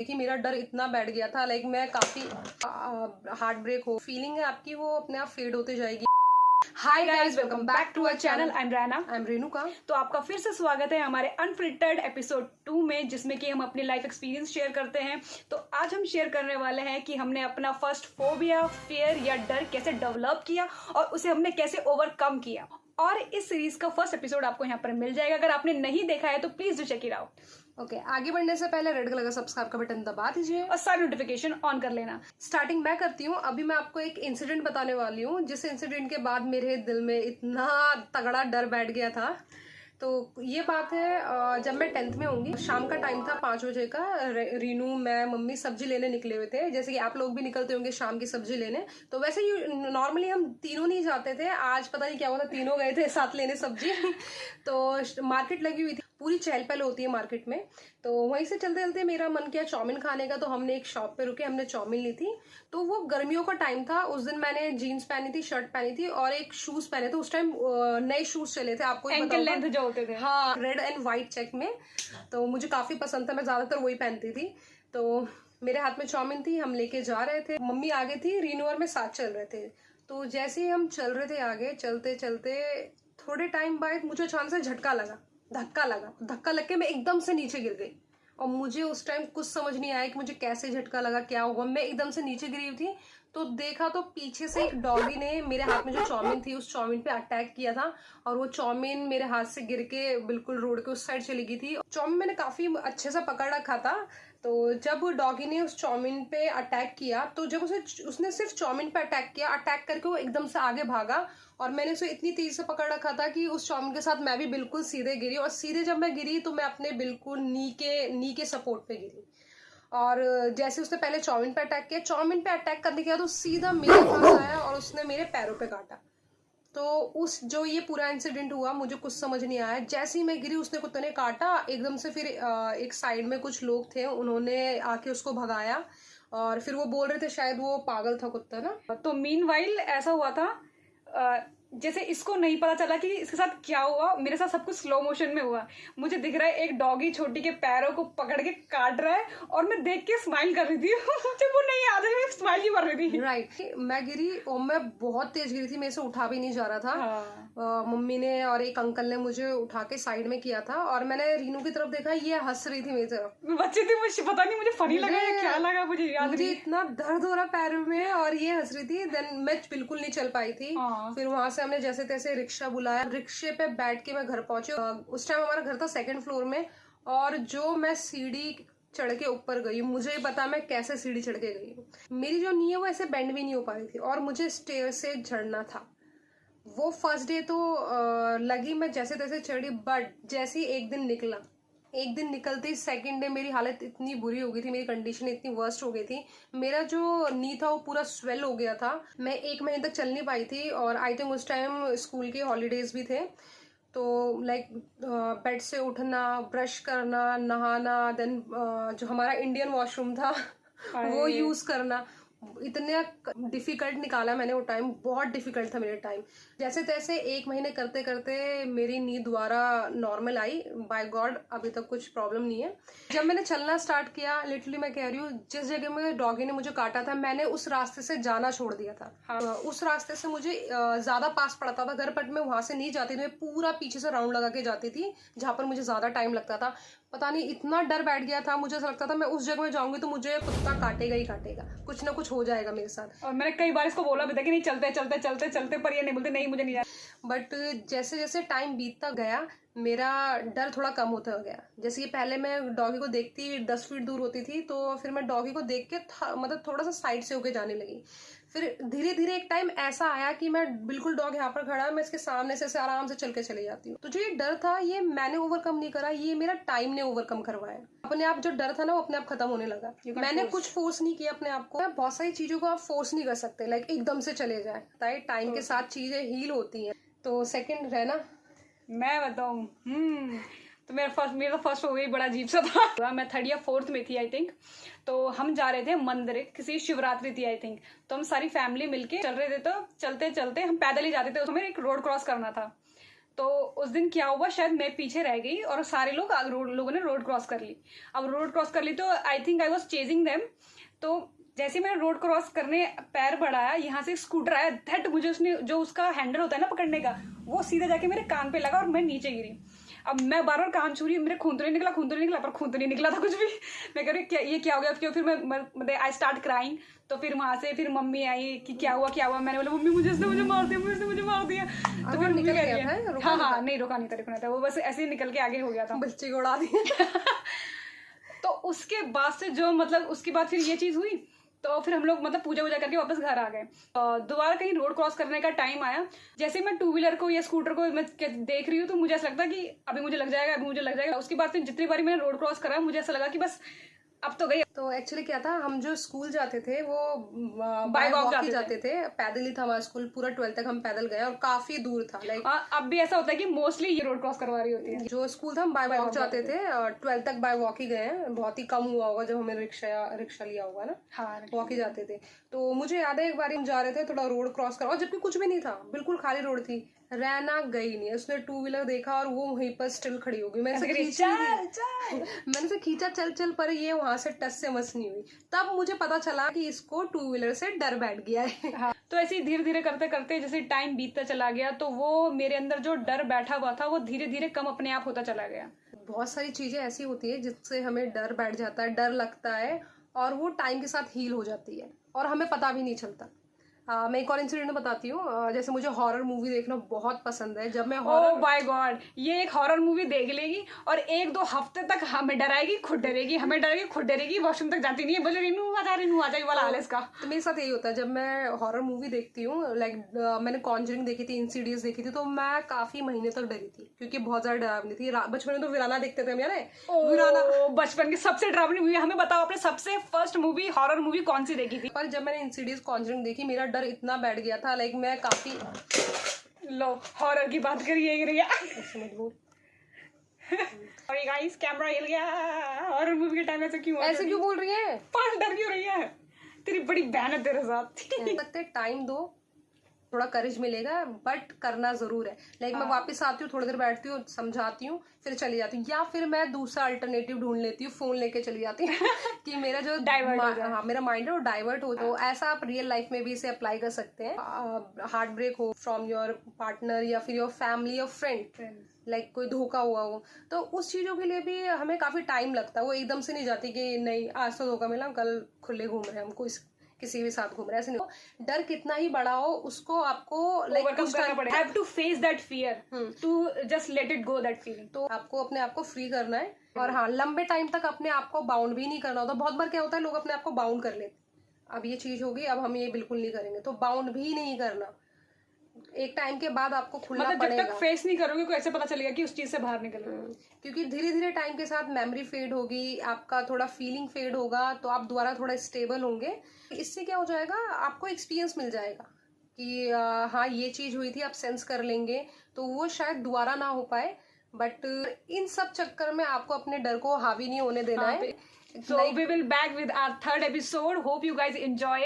देखिए मेरा डर इतना बैठ गया था, लाइक मैं काफी हार्ट ब्रेक हो फीलिंग है आपकी, वो अपने आप फेड होते जाएगी। Hi guys, welcome back to our channel. I am Raina. I am Renuka. तो आपका फिर से स्वागत है हमारे अनफिल्टर्ड एपिसोड 2 में, जिसमें कि हम अपनी लाइफ एक्सपीरियंस शेयर करते हैं। तो आज हम शेयर करने वाले हैं कि हमने अपना फर्स्ट फोबिया, फियर या डर कैसे डेवलप किया और उसे हमने कैसे ओवरकम किया। और इस सीरीज का फर्स्ट एपिसोड आपको यहाँ पर मिल जाएगा। अगर आपने नहीं देखा है तो please do check it out. Okay, आगे बढ़ने से पहले रेड कलर का सब्सक्राइब का बटन दबा दीजिए और सारी नोटिफिकेशन ऑन कर लेना। स्टार्टिंग मैं करती हूँ। अभी मैं आपको एक इंसिडेंट बताने वाली हूँ, जिस इंसिडेंट के बाद मेरे दिल में इतना तगड़ा डर बैठ गया था। तो ये बात है, जब मैं 10th में होंगी, शाम का टाइम था, 5 बजे का। रीनू, मैं, मम्मी सब्जी लेने निकले हुए थे, जैसे कि आप लोग भी निकलते होंगे शाम की सब्जी लेने। तो वैसे ही नॉर्मली हम तीनों नहीं जाते थे, आज पता नहीं क्या हुआ था, तीनों गए थे साथ लेने सब्जी। तो मार्केट लगी हुई थी, पूरी चहल पहल होती है मार्केट में। तो वहीं से चलते चलते मेरा मन किया चाउमीन खाने का, तो हमने एक शॉप पे रुके, हमने चाउमीन ली थी। तो वो गर्मियों का टाइम था, उस दिन मैंने जीन्स पहनी थी, शर्ट पहनी थी और एक शूज पहने थे। उस टाइम नए शूज चले थे, आपको एंकल लेंथ जो होते थे, हाँ, रेड एंड व्हाइट चेक में। तो मुझे काफी पसंद था, मैं ज्यादातर वही पहनती थी। तो मेरे हाथ में चाउमीन थी, हम लेके जा रहे थे, मम्मी आगे थी, रीनू और मैं साथ चल रहे थे। तो जैसे ही हम चल रहे थे आगे, चलते चलते थोड़े टाइम बाद मुझे अचानक से झटका लगा, धक्का लग के मैं एकदम से नीचे गिर गई। और मुझे उस टाइम कुछ समझ नहीं आया कि मुझे कैसे झटका लगा, क्या हुआ। मैं एकदम से नीचे गिरी हुई थी, तो देखा तो पीछे से एक डॉगी ने मेरे हाथ में जो चाउमीन थी उस चाउमीन पे अटैक किया था। और वो चाउमीन मेरे हाथ से गिर के बिल्कुल रोड के उस साइड चली गई थी। चाउमीन मैंने काफी अच्छे से पकड़ रखा था। तो जब डॉगी ने उस चाउमीन पे अटैक किया, तो जब उसने सिर्फ चाउमीन पे अटैक किया, अटैक करके वो एकदम से आगे भागा। और मैंने उसे इतनी तेजी से पकड़ रखा था कि उस चाउमीन के साथ मैं भी बिल्कुल सीधे गिरी। और सीधे जब मैं गिरी तो मैं अपने बिल्कुल नी के सपोर्ट पे गिरी। और जैसे उसने पहले चाउमीन पे अटैक किया, चाउमीन पे अटैक करने के बाद वो सीधा मेरे पास आया और उसने मेरे पैरों पे काटा। तो जो ये पूरा इंसिडेंट हुआ, मुझे कुछ समझ नहीं आया। जैसे ही मैं गिरी, उसने कुत्ते ने काटा एकदम से। फिर एक साइड में कुछ लोग थे, उन्होंने आके उसको भगाया। और फिर वो बोल रहे थे शायद वो पागल था कुत्ता ना। तो मीनवाइल ऐसा हुआ था, जैसे इसको नहीं पता चला कि इसके साथ क्या हुआ। मेरे साथ सब कुछ स्लो मोशन में हुआ। मुझे दिख रहा है एक डॉगी छोटी के पैरों को पकड़ के काट रहा है और मैं देख के स्माइल कर रही थी। मुझे वो नहीं याद है, मैं स्माइल ही कर रही थी। राइट, मैं गिरी और मैं बहुत तेज गिरी थी, मेरे से उठा भी नहीं जा रहा था। हाँ। मम्मी ने और एक अंकल ने मुझे उठा के साइड में किया था। और मैंने रीनू की तरफ देखा, ये हंस रही थी मेरी तरफ। मैं बच्ची थी, मुझे पता नहीं मुझे फनी लगा या क्या लगा, मुझे याद मुझे नहीं। इतना दर्द हो रहा पैरों में और ये हंस रही थी। देन मैं बिल्कुल नहीं चल पाई थी। फिर वहां से हमने जैसे तैसे रिक्शा बुलाया, रिक्शे पे बैठ के मैं घर पहुंची। उस टाइम हमारा घर था 2nd फ्लोर में। और जो मैं सीढ़ी चढ़ के ऊपर गई, मुझे ही पता मैं कैसे सीढ़ी चढ़ के गई हूँ। मेरी जो नी है वो ऐसे बेंड भी नहीं हो पा रही थी और मुझे स्टेयर से झड़ना था। वो फर्स्ट डे तो लगी मैं जैसे तैसे चढ़ी, बट जैसे ही एक दिन निकला, एक दिन निकलते ही सेकंड डे मेरी हालत इतनी बुरी हो गई थी, मेरी कंडीशन इतनी वर्स्ट हो गई थी। मेरा जो नी था वो पूरा स्वेल हो गया था। मैं 1 महीने तक चल नहीं पाई थी। और आई थिंक उस टाइम स्कूल के हॉलीडेज भी थे। तो लाइक बेड से उठना, ब्रश करना, नहाना, देन जो हमारा इंडियन वॉशरूम था वो यूज करना, इतना डिफिकल्ट निकाला मैंने वो टाइम। बहुत डिफिकल्ट था मेरे टाइम। जैसे तैसे 1 महीने करते करते मेरी नींद दोबारा नॉर्मल आई, बाय गॉड। अभी तक कुछ प्रॉब्लम नहीं है। जब मैंने चलना स्टार्ट किया, लिटरली मैं कह रही हूँ, जिस जगह में डॉगी ने मुझे काटा था, मैंने उस रास्ते से जाना छोड़ दिया था। हाँ। उस रास्ते से मुझे ज्यादा पास पड़ता था घर, बट मैं वहां से नहीं जाती थी। मैं पूरा पीछे से राउंड लगा के जाती थी, जहां पर मुझे ज्यादा टाइम लगता था। पता नहीं इतना डर बैठ गया था, मुझे ऐसा लगता था मैं उस जगह में जाऊंगी तो मुझे कुत्ता काटेगा ही काटेगा, कुछ ना कुछ हो जाएगा मेरे साथ। और मैंने कई बार इसको बोला भी था कि नहीं, चलते चलते चलते चलते, पर ये नहीं बोलते, नहीं मुझे नहीं जाना। बट जैसे जैसे टाइम बीतता गया, मेरा डर थोड़ा कम होता गया। जैसे कि पहले मैं डॉगी को देखती 10 फीट दूर होती थी, तो फिर मैं डॉगी को देख के मतलब थोड़ा सा साइड से होके जाने लगी। फिर धीरे धीरे एक टाइम ऐसा आया कि मैं बिल्कुल डॉग यहाँ पर खड़ा है, मैं इसके सामने से आराम से चल के चली जाती हूँ। तो जो ये डर था, ये मैंने ओवरकम नहीं करा, ये मेरा टाइम ने ओवरकम करवाया। अपने आप जो डर था ना, वो अपने आप खत्म होने लगा। मैंने कुछ फोर्स नहीं किया अपने आप को। बहुत सारी चीजों को आप फोर्स नहीं कर सकते, लाइक एकदम से चले जाए। टाइम के साथ चीजें हील होती हैं। तो सेकंड रहना, मैं बताऊं, तो मेरा फर्स्ट हो गई, बड़ा अजीब सा था। मैं 3rd या 4th में थी आई थिंक। तो हम जा रहे थे मंदिर, किसी शिवरात्रि थी आई थिंक। तो हम सारी फैमिली मिलके चल रहे थे। तो चलते चलते हम पैदल ही जाते थे, हमें एक रोड क्रॉस करना था। तो उस दिन क्या हुआ, शायद मैं पीछे रह गई और सारे लोगों ने रोड क्रॉस कर ली। अब रोड क्रॉस कर ली तो I think I was chasing them. तो जैसे मैंने रोड क्रॉस करने पैर बढ़ाया, यहाँ से स्कूटर आया, दैट मुझे उसने जो उसका हैंडल होता है ना पकड़ने का, वो सीधा जाके मेरे कान पे लगा और मैं नीचे गिरी। अब मैं बार बार कान छू रही, मेरे खून तो नहीं निकला, पर खून तो नहीं निकला था कुछ भी। मैं कह रही ये क्या हो गया, क्यों? फिर मैं आई स्टार्ट क्राइंग। तो फिर वहां से फिर मम्मी आई कि क्या हुआ। मैंने बोला मम्मी उसने मुझे मार दिया। तो फिर निकल गया था? हाँ, नहीं रुका नहीं था, वो बस ऐसे ही निकल के आगे हो गया था, बच्चे को उड़ा दिया। तो उसके बाद से जो मतलब उसके बाद फिर ये चीज हुई, तो फिर हम लोग मतलब पूजा वूजा करके वापस घर आ गए। दोबारा कहीं रोड क्रॉस करने का टाइम आया, जैसे मैं टू व्हीलर को या स्कूटर को मैं देख रही हूँ, तो मुझे ऐसा लगता कि अभी मुझे लग जाएगा। उसके बाद फिर जितनी बारी मैंने रोड क्रॉस करा, मुझे ऐसा लगा कि बस अब तो गई। तो एक्चुअली क्या था, हम जो स्कूल जाते थे वो बाय वॉक जाते थे। पैदल ही था हमारा स्कूल, पूरा 12th तक हम पैदल गए और काफी दूर था। लाइक अब भी ऐसा होता है कि मोस्टली ये रोड क्रॉस करवा रही होती है। जो स्कूल था हम बाय वॉक जाते थे, 12th तक बाय वॉक ही गए हैं। बहुत ही कम हुआ होगा जब हमें रिक्शा लिया होगा ना। हाँ, वॉक ही जाते थे। तो मुझे याद है एक बार हम जा रहे थे, थोड़ा रोड क्रॉस करा, जबकि कुछ भी नहीं था, बिल्कुल खाली रोड थी। रैना गई नहीं, उसने टू व्हीलर देखा और वो वहीं पर स्टिल खड़ी हो गई। मैंने से खींचा चल पर ये वहां से टच से मस नहीं हुई। तब मुझे पता चला कि इसको टू व्हीलर से डर बैठ गया है। हाँ, तो ऐसे ही धीरे धीरे करते करते जैसे टाइम बीतता चला गया, तो वो मेरे अंदर जो डर बैठा हुआ था वो धीरे धीरे कम अपने आप होता चला गया। बहुत सारी चीजें ऐसी होती है जिससे हमें डर बैठ जाता है, डर लगता है, और वो टाइम के साथ हील हो जाती है और हमें पता भी नहीं चलता। मैं एक और इंसिडेंट बताती हूँ। जैसे मुझे हॉरर मूवी देखना बहुत पसंद है। जब मैं ओह माय गॉड, ये एक हॉरर मूवी देख लेगी और 1-2 हफ्ते तक हमें डराएगी, खुद डरेगी, वॉशरूम तक जाती नहीं है, बोले रीनू आ जा वाला हाल है इसका। तो मेरे साथ यही होता है जब मैं हॉरर मूवी देखती हूँ। लाइक मैंने कॉन्जरिंग देखी थी, इंसीडियस देखी थी, तो मैं काफी महीने तक डरी थी क्योंकि बहुत ज्यादा डरावनी थी। बचपन में तो वीराना देखते थे हम, यार बचपन की सबसे डरावनी मूवी। हमें बताओ आपने सबसे फर्स्ट मूवी हॉरर मूवी कौन सी देखी थी? पर जब मैंने इंसीडियस कॉन्जरिंग देखी, मेरा डर इतना बैठ गया था। लाइक मैं काफी लो हॉरर की बात करिए और गाइस कैमरा हिल गया। हॉरर मूवी के टाइम ऐसे क्यों बोल रही है? पर डर क्यों रही है? तेरी बड़ी बहन है तेरे साथ। लगता है टाइम दो, थोड़ा करेज मिलेगा, बट करना जरूर है। लाइक मैं वापस आती हूँ, थोड़ी देर बैठती हूँ, समझाती हूँ, फिर चली जाती हूँ, या फिर मैं दूसरा अल्टरनेटिव ढूंढ लेती हूँ, फोन लेके चली जाती हूँ कि मेरा जो मेरा माइंड है वो डाइवर्ट हो। तो ऐसा आप रियल लाइफ में भी इसे अप्लाई कर सकते हैं। हार्ट ब्रेक हो फ्रॉम योर पार्टनर या फिर योर फैमिली और फ्रेंड, लाइक कोई धोखा हुआ हो, तो उस चीजों के लिए भी हमें काफी टाइम लगता है। वो एकदम से नहीं जाती कि नहीं आज तो धोखा मिला, कल खुले घूम रहे हैं, हमको किसी भी साथ घूम रहे हैं, ऐसे नहीं। डर कितना ही बड़ा हो, उसको आपको ओवरकम करना पड़ेगा। Have to face that fear, to just let it go that feeling. तो आपको अपने आप को फ्री करना है। और हाँ, लंबे टाइम तक अपने आप को बाउंड भी नहीं करना होता। बहुत बार क्या होता है, लोग अपने आप को बाउंड कर लेते, अब ये चीज होगी, अब हम ये बिल्कुल नहीं करेंगे, तो बाउंड भी नहीं करना। एक टाइम के बाद आपको खुलना पड़ेगा। जब तक फेस नहीं करोगे को ऐसे पता चलेगा कि उस चीज से बाहर निकल रहे हो। क्योंकि धीरे धीरे टाइम के साथ मेमोरी फेड होगी, आपका थोड़ा फीलिंग फेड होगा, तो आप दोबारा थोड़ा स्टेबल होंगे। इससे क्या हो जाएगा, आपको एक्सपीरियंस मिल जाएगा कि हाँ ये चीज हुई थी, आप सेंस कर लेंगे, तो वो शायद दोबारा ना हो पाए। बट इन सब चक्कर में आपको अपने डर को हावी नहीं होने देना है। So we will back with our third episode. Hope you guys enjoy it.